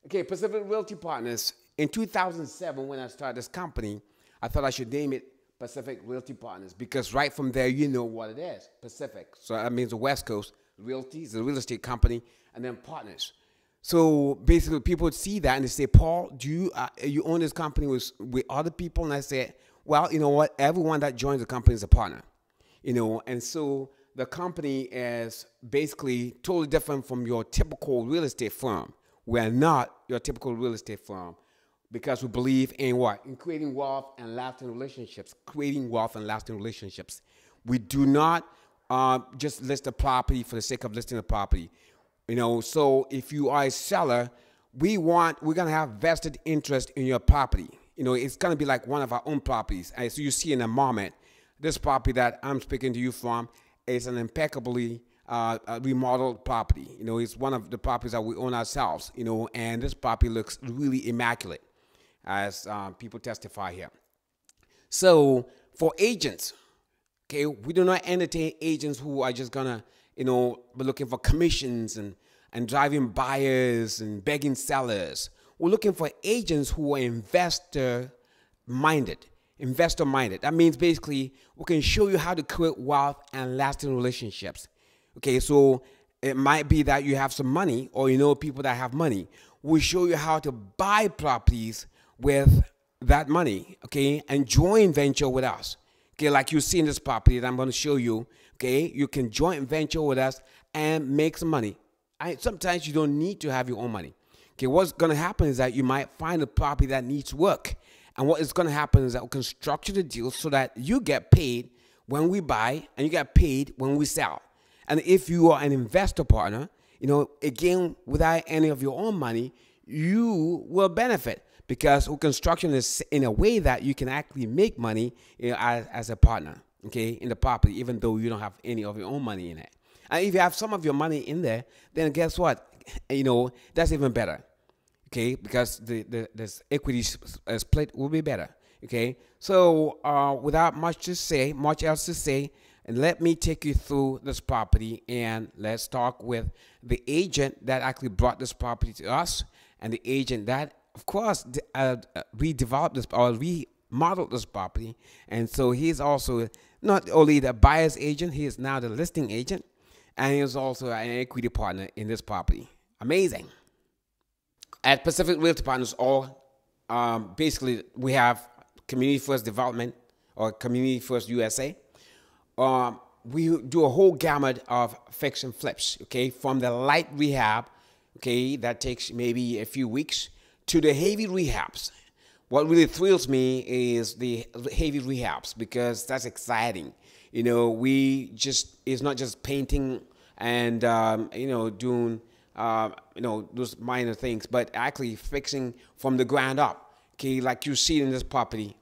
Okay, Pacific Realty Partners. In 2007, when I started this company, I thought I should name it Pacific Realty Partners because right from there, you know what it is, Pacific. So that means the West Coast. Realty is a real estate company, and then partners. So basically, people would see that and they say, Paul, do you own this company with other people? And I said, well, you know what? Everyone that joins the company is a partner, and so the company is basically totally different from your typical real estate firm. We are not your typical real estate firm because we believe in what? In creating wealth and lasting relationships. Creating wealth and lasting relationships. We do not just list a property for the sake of listing a property. So if you are a seller, we're gonna have vested interest in your property. It's gonna be like one of our own properties. So you see in a moment, this property that I'm speaking to you from is an impeccably remodeled property. It's one of the properties that we own ourselves. And this property looks really immaculate, as people testify here. So for agents, okay, we do not entertain agents who are just gonna, be looking for commissions and driving buyers and begging sellers. We're looking for agents who are investor minded. That means basically we can show you how to create wealth and lasting relationships. Okay, so it might be that you have some money or people that have money. We'll show you how to buy properties with that money, okay, and joint venture with us. Okay, like you see in this property that I'm going to show you, okay, you can joint venture with us and make some money. Sometimes you don't need to have your own money. Okay, what's going to happen is that you might find a property that needs work. And what is going to happen is that we can structure the deal so that you get paid when we buy and you get paid when we sell. And if you are an investor partner, again, without any of your own money, you will benefit because we construction this in a way that you can actually make money as a partner, okay, in the property, even though you don't have any of your own money in it. And if you have some of your money in there, then guess what? That's even better. Okay, because this equity split will be better. Okay, so without much else to say, and let me take you through this property, and let's talk with the agent that actually brought this property to us, and the agent that, of course, redeveloped this or remodeled this property. And so he's also not only the buyer's agent, he is now the listing agent, and he is also an equity partner in this property. Amazing. At Pacific Realty Partners, basically we have Community First Development or Community First USA. We do a whole gamut of fix and flips, okay, from the light rehab, okay, that takes maybe a few weeks, to the heavy rehabs. What really thrills me is the heavy rehabs because that's exciting. It's not just painting and doing those minor things, but actually fixing from the ground up. Okay, like you see in this property,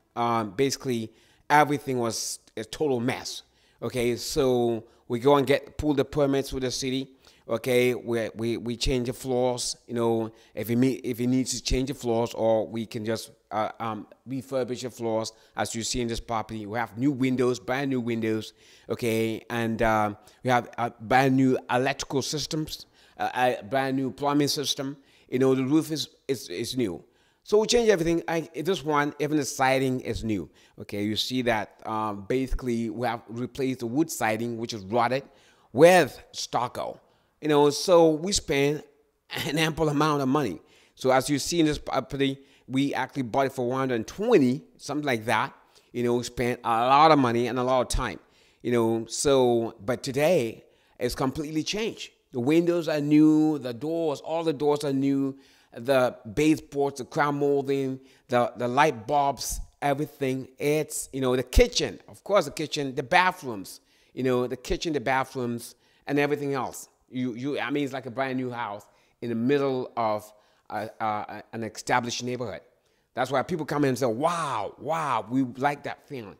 basically everything was a total mess. Okay, so we go and pull the permits with the city. Okay, we change the floors. If it needs to change the floors, or we can just refurbish the floors, as you see in this property. We have new windows, brand new windows. Okay, and we have brand new electrical systems. A brand new plumbing system. The roof is new. So we change everything. This one, even the siding is new. Okay, you see that basically we have replaced the wood siding, which is rotted, with stucco. So we spend an ample amount of money. So as you see in this property, we actually bought it for 120, something like that. We spent a lot of money and a lot of time. But today it's completely changed. The windows are new, all the doors are new, the baseboards, the crown molding, the light bulbs, everything. It's, the kitchen, of course, the kitchen, the bathrooms, the kitchen, the bathrooms, and everything else. It's like a brand new house in the middle of an established neighborhood. That's why people come in and say, wow, we like that feeling,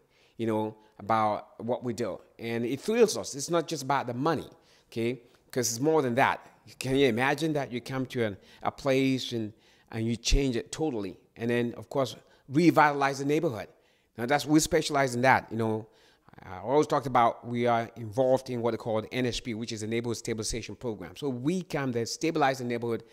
about what we do. And it thrills us. It's not just about the money, okay? Because it's more than that. Can you imagine that you come to a place and you change it totally, and then of course revitalize the neighborhood? Now we specialize in that. I always talked about we are involved in what they call the NSP, which is the Neighborhood Stabilization Program. So we come to stabilize the neighborhood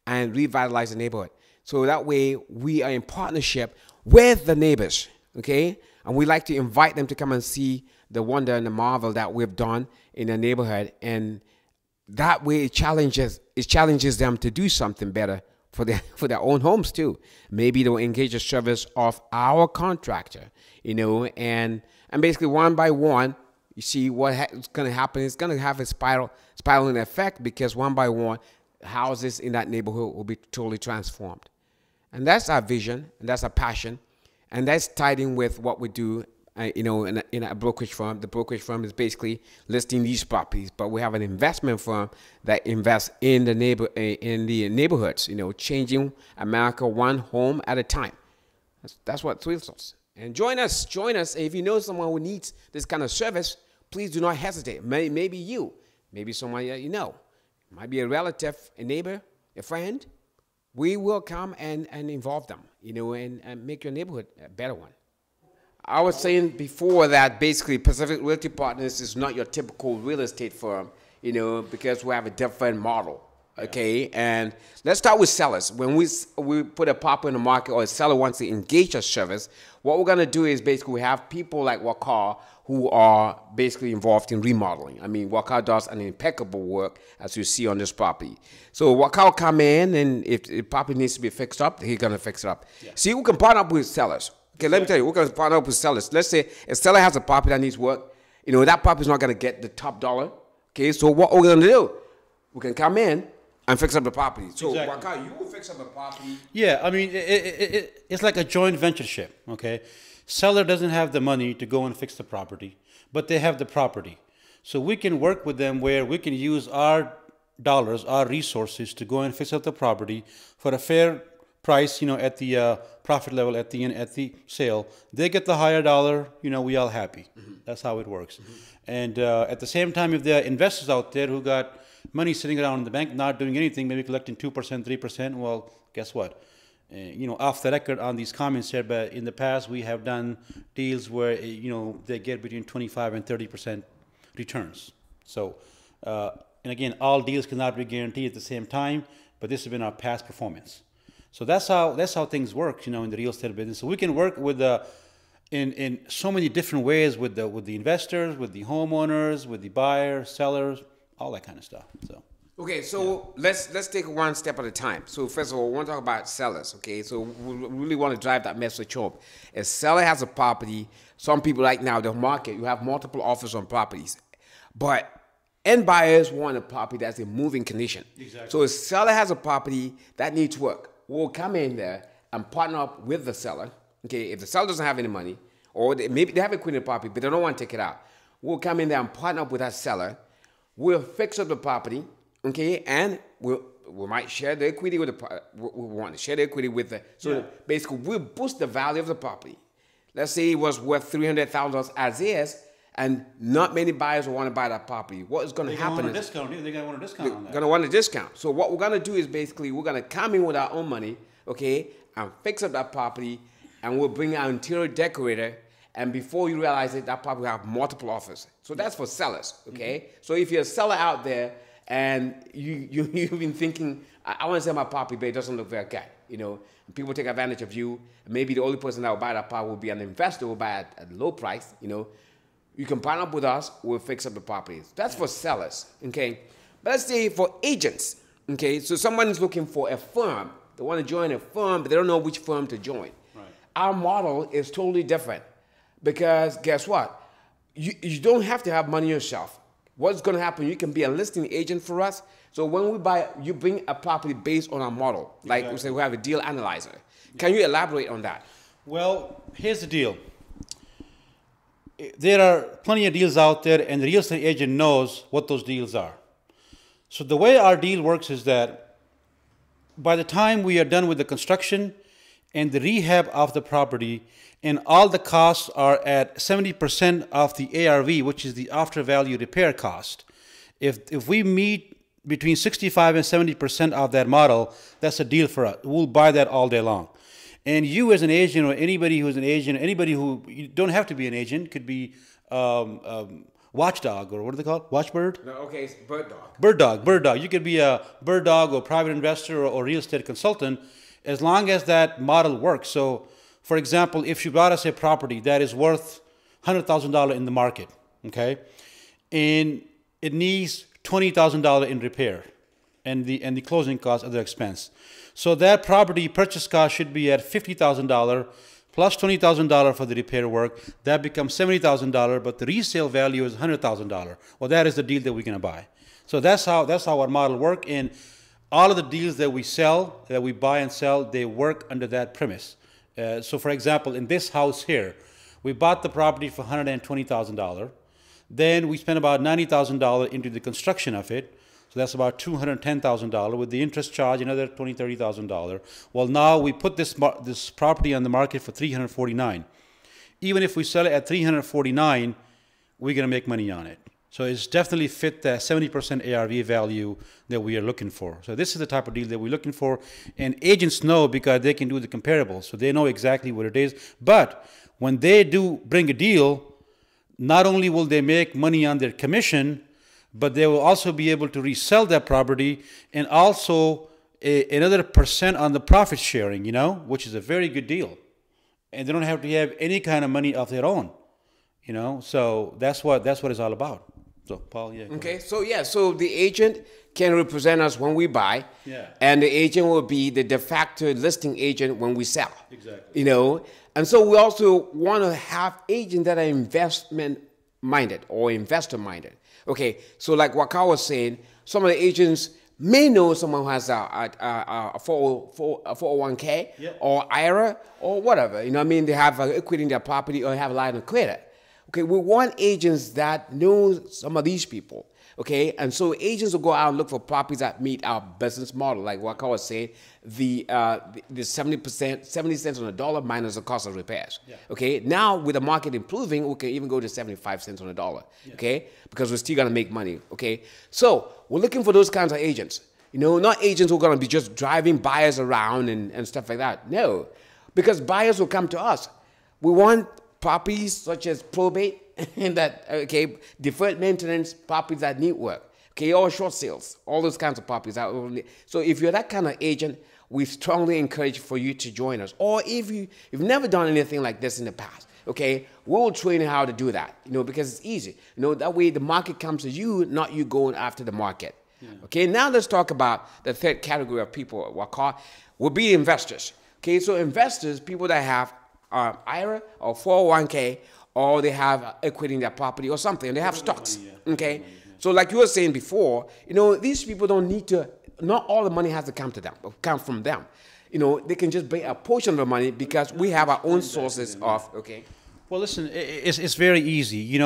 and revitalize the neighborhood. So that way we are in partnership with the neighbors, okay? And we like to invite them to come and see the wonder and the marvel that we've done in the neighborhood. And that way it challenges them to do something better for their own homes too. Maybe they'll engage the service of our contractor, you know, and basically one by one, you see what's going to happen. It's going to have a spiraling effect, because one by one, houses in that neighborhood will be totally transformed. And that's our vision, and that's our passion, and that's tied in with what we do, you know, in a brokerage firm. The brokerage firm is basically listing these properties, but we have an investment firm that invests in the neighborhoods, you know, changing America one home at a time. That's what thrills us. And join us. If you know someone who needs this kind of service, please do not hesitate. Maybe you, maybe someone you know. It might be a relative, a neighbor, a friend. We will come and involve them, you know, and make your neighborhood a better one. I was saying before that basically Pacific Realty Partners is not your typical real estate firm, you know, because we have a different model. Okay, and let's start with sellers. When we put a property in the market, or a seller wants to engage a service, what we're gonna do is basically we have people like Wakar who are basically involved in remodeling. I mean, Wakar does an impeccable work, as you see on this property. So Wakar will come in, and if the property needs to be fixed up, he's gonna fix it up. Yeah. See, we can partner up with sellers. Okay, let me tell you, we're gonna partner up with sellers. Let's say a seller has a property that needs work. You know, that property is not gonna get the top dollar. Okay, so what we're gonna do? We can come in and fix up the property. So, exactly. Wakar, you will fix up the property. Yeah, I mean, it's like a joint ventureship, okay? Seller doesn't have the money to go and fix the property, but they have the property. So we can work with them where we can use our dollars, our resources to go and fix up the property for a fair price, you know, at the profit level at the end, at the sale. They get the higher dollar, you know, we all happy. Mm-hmm. That's how it works. Mm-hmm. And at the same time, if there are investors out there who got money sitting around in the bank, not doing anything, maybe collecting 2%, 3%. Well, guess what? You know, off the record on these comments here, but in the past we have done deals where, you know, they get between 25 and 30% returns. So, and again, all deals cannot be guaranteed at the same time, but this has been our past performance. So that's how things work, you know, in the real estate business. So we can work with in so many different ways with the investors, with the homeowners, with the buyers, sellers, all that kind of stuff. So okay, so yeah. let's take it one step at a time. So first of all, we want to talk about sellers. Okay, so we really want to drive that message home. A seller has a property. Some people right now, the market, you have multiple offers on properties, but end buyers want a property that's in moving condition. Exactly. So a seller has a property that needs work. We'll come in there and partner up with the seller. Okay, if the seller doesn't have any money, or maybe they have a queen property, but they don't want to take it out, we'll come in there and partner up with that seller. We'll fix up the property, okay, and we might share the equity with we want to share the equity with the, so yeah. Basically we'll boost the value of the property. Let's say it was worth $300,000 as is, and not many buyers will want to buy that property. What is going to happen is they're going to want a discount on that. Going to want a discount. So what we're going to do is basically we're going to come in with our own money, okay, and fix up that property, and we'll bring our interior decorator. And before you realize it, that property will have multiple offers. So that's for sellers, okay? Mm-hmm. So if you're a seller out there and you've been thinking, I want to sell my property, but it doesn't look very good, you know, people take advantage of you. Maybe the only person that will buy that property will be an investor who will buy it at a low price, you know. You can partner up with us, we'll fix up the properties. That's for sellers, okay? But let's say for agents, okay? So someone's looking for a firm. They want to join a firm, but they don't know which firm to join. Right. Our model is totally different. Because guess what? You don't have to have money yourself. What's going to happen, you can be a listing agent for us. So when we buy, you bring a property based on our model. Like exactly. We say we have a deal analyzer. Can you elaborate on that? Well, here's the deal. There are plenty of deals out there, and the real estate agent knows what those deals are. So the way our deal works is that by the time we are done with the construction and the rehab of the property, and all the costs are at 70% of the ARV, which is the after value repair cost. If we meet between 65 and 70% of that model, that's a deal for us. We'll buy that all day long. And you as an agent, or anybody who's an agent, anybody who, you don't have to be an agent, could be watchdog, or what are they called? Watchbird? No, okay, it's bird dog. Bird dog. You could be a bird dog or private investor or real estate consultant as long as that model works. So, for example, if you bought us a property that is worth $100,000 in the market, okay, and it needs $20,000 in repair, and the closing costs, other expense. So that property purchase cost should be at $50,000 plus $20,000 for the repair work. That becomes $70,000, but the resale value is $100,000. Well, that is the deal that we're going to buy. So that's how our model works. And all of the deals that we sell, that we buy and sell, they work under that premise. So, for example, in this house here, we bought the property for $120,000. Then we spent about $90,000 into the construction of it. So that's about $210,000 with the interest charge, another $20,000, $30,000. Well, now we put this property on the market for $349,000. Even if we sell it at $349,000, we're going to make money on it. So it's definitely fit the 70% ARV value that we are looking for. So this is the type of deal that we're looking for. And agents know because they can do the comparables. So they know exactly what it is. But when they do bring a deal, not only will they make money on their commission, but they will also be able to resell that property and also another percent on the profit sharing, which is a very good deal. And they don't have to have any kind of money of their own, So that's what it's all about. So, Paul, yeah. Okay, so the agent can represent us when we buy, yeah, and the agent will be the de facto listing agent when we sell. Exactly. And so we also want to have agents that are investment minded or investor minded. Okay, so like Waka was saying, some of the agents may know someone who has a 401k, yeah, or IRA or whatever. They have equity in their property or have a line of credit. Okay, we want agents that know some of these people. Okay, and so agents will go out and look for properties that meet our business model, like Waka was saying, the 70%, 70 cents on the dollar minus the cost of repairs. Yeah. Okay, now with the market improving, we can even go to 75 cents on the dollar. Yeah. Okay, because we're still gonna make money. Okay, so we're looking for those kinds of agents. Not agents who are gonna be just driving buyers around and stuff like that. No, because buyers will come to us. We want properties such as probate and deferred maintenance, properties that need work, or short sales, all those kinds of properties. So if you're that kind of agent, we strongly encourage for you to join us. Or if you've never done anything like this in the past, we'll train you how to do that, because it's easy. That way the market comes to you, not you going after the market. Yeah. Okay, now let's talk about the third category of people will be investors. Okay, so investors, people that have IRA or 401k, or they have equity in their property or something, and they have stocks. Money, yeah. Okay, Money, yeah. So like you were saying before, these people don't need to. Not all the money has to come to them, or come from them. They can just bring a portion of the money because we have our own sources of. Okay. Well, listen, it's very easy.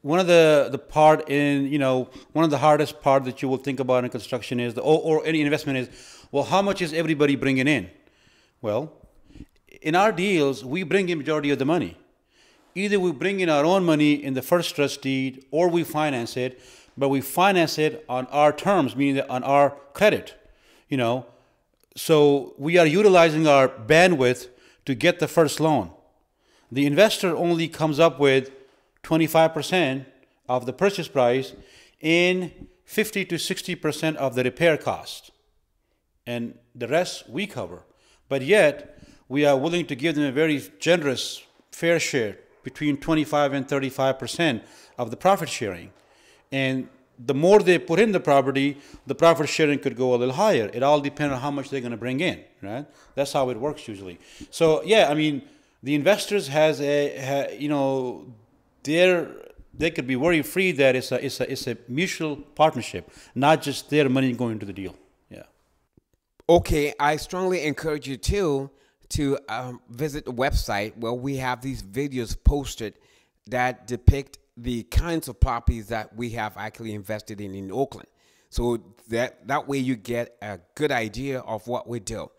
One of the part in one of the hardest part that you will think about in construction is or any investment is, well, how much is everybody bringing in? Well, in our deals, we bring in majority of the money. Either we bring in our own money in the first trust deed, or we finance it, but we finance it on our terms, meaning that on our credit, So we are utilizing our bandwidth to get the first loan. The investor only comes up with 25% of the purchase price and 50 to 60% of the repair cost. And the rest we cover. But yet, we are willing to give them a very generous fair share, between 25 and 35% of the profit sharing. And the more they put in the property, the profit sharing could go a little higher. It all depends on how much they're going to bring in, right? That's how it works usually. So yeah, the investors they could be worry free that it's a mutual partnership, not just their money going into the deal. Yeah. Okay, I strongly encourage you to visit the website where we have these videos posted that depict the kinds of properties that we have actually invested in Oakland. So that way you get a good idea of what we do.